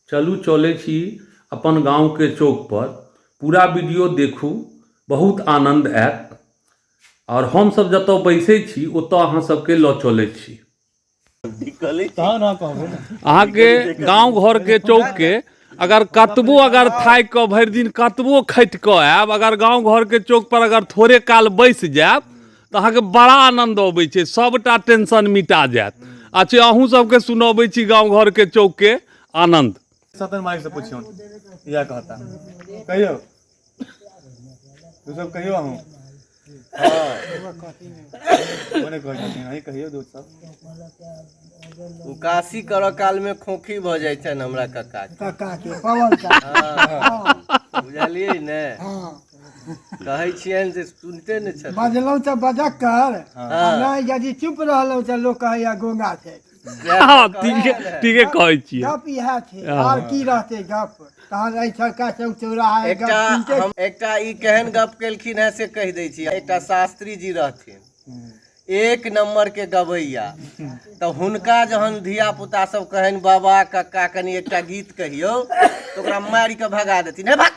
चलू चले छी अपन गांव के चौक पर, पूरा वीडियो देखू, बहुत आनंद आयत। और हम सब जतौ बैसे छी ओतौ अहाँ सबके लऽ चले छी। अहाँ के गांव घर के चौक के अगर कतबो अगर थाकि कऽ भरि दिन कतबो खटि कऽ आयब, अगर गांव घर के चौक पर अगर थोड़े काल बैस जायब तऽ अहाँके बड़ा आनंद अबै छै, सबटा टेंशन मिटा जायत। अच्छा अहूँ सबके सुनबै छी गांव घर के चौक के आनंद। सतन माइक से पूछियो या कहता कहियो तू सब कहियो अहूँ मने कहियो कहियो दोस्त सब उकासी करऽ काल में खोखी भ जाय छन हमरा कक्का के पवन का बुझलियै ने। कहै छियनि से सुनते ने छथिन। बजलहुँ तऽ बजक कर, नहीं यदि चुप रहलहुँ तऽ लोक कहैया गोंगा छै। ठीके कहै छियै। गप इएह छै, आर की रहतै गप। तहन एहि सरका चौक चौराहा एकटा ई केहन गप केलखिन है से कहि दै छी। एकटा शास्त्री जी रहथिन, एक नंबर के गवैया। तऽ हुनका जहन धिया पुता सब कहन बाबा कक्का कनी एकटा गीत कहियौ, तऽ ओकरा मारि कऽ भगा देथिन, हे भाग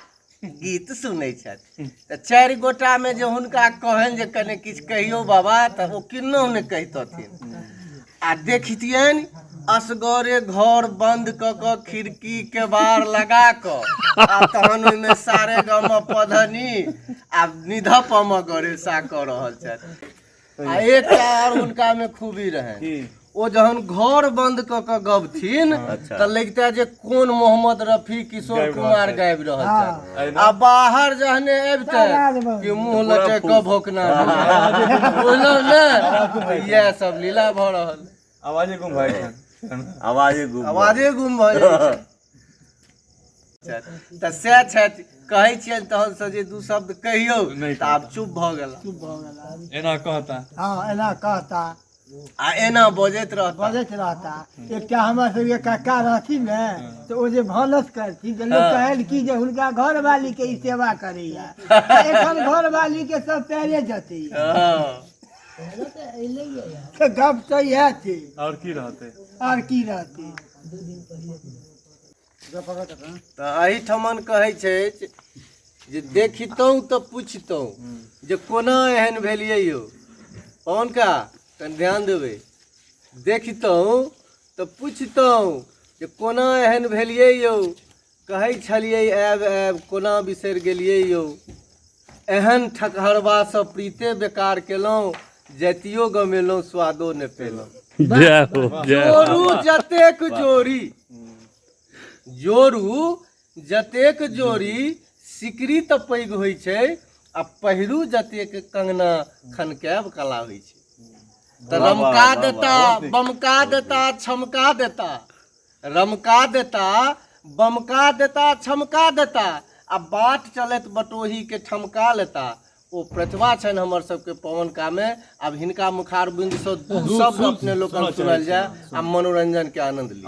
गीत सुनै छथि। तऽ चारि गोटा में जे हुनका कहन जे कने किछु कहियौ बाबा, तऽ ओ किन्नो ने कहितथिन। आ देखतियनि असगरे घर बंद क के खिड़की के बार लगा क आ तहन ओइमे सारे गम पधनी आ निधप मगरे सा क रहल छथि। आ एकटा और हुनका में खूबी रहनि, ओ जहन घर बंद क के गबथिन त लगता जे कोन मोहम्मद रफी किशोर कुमार गाबि रहल छथि। आ बाहर जहने अबिते कि मुंह लटक के भोकना बुझलौ ने, इएह सब लीला भ रहल। आवाजे गुम भऽ जाइ छनि, आवाजे गुम भऽ जाइ छै। तऽ सएह छथि, कहै छियनि तहन से जे दू शब्द कहियौ तऽ आब चुप भऽ गेला। एना कहता, हाँ एना कहता आ एना बजैत रहता। एकटा हमर सबके कक्का रहथिन ने, तऽ ओ जे भानस करथिन तऽ लोक कहल कि जे हुनका घरवाली के ई सेवा करैया। एखन घरवाली के सब पैरे जतै गप तो यह थी। और की रहते तऽ एहिठमन कहै छै जे देखितहुँ तऽ पूछितहुँ जे कोना एहन भेलियै यौ। कौन का कनि ध्यान देबै। देखितहुँ तऽ पूछितहुँ जे कोना एहन भेलियै यौ। कहै छलियै आयब आयब कोना बिसरि गेलियै यौ। एहन ठकहरबा सँ प्रीते बेकार केलहुँ, जतियो गमेलहुँ स्वादो ने पेलहुँ। जोरू जतेक जोड़ी, जोरू जतेक जोड़ी सिकरी तऽ पैघ होइ छै, आ पहिरू जतेक कंगना खनकैब कला होइ छै। तऽ रमका देता बमका देता छमका देता, रमका देता बमका देता छमका देता, आ बाट चलैत बटोही के ठमका लेता। ओ प्रतिभा छनि हमर सबके पवन का में। आब हिनका मुखारबिंद सँ दू शब्द अपने लोकन सुनल जाय आ मनोरंजन के आनंद ली।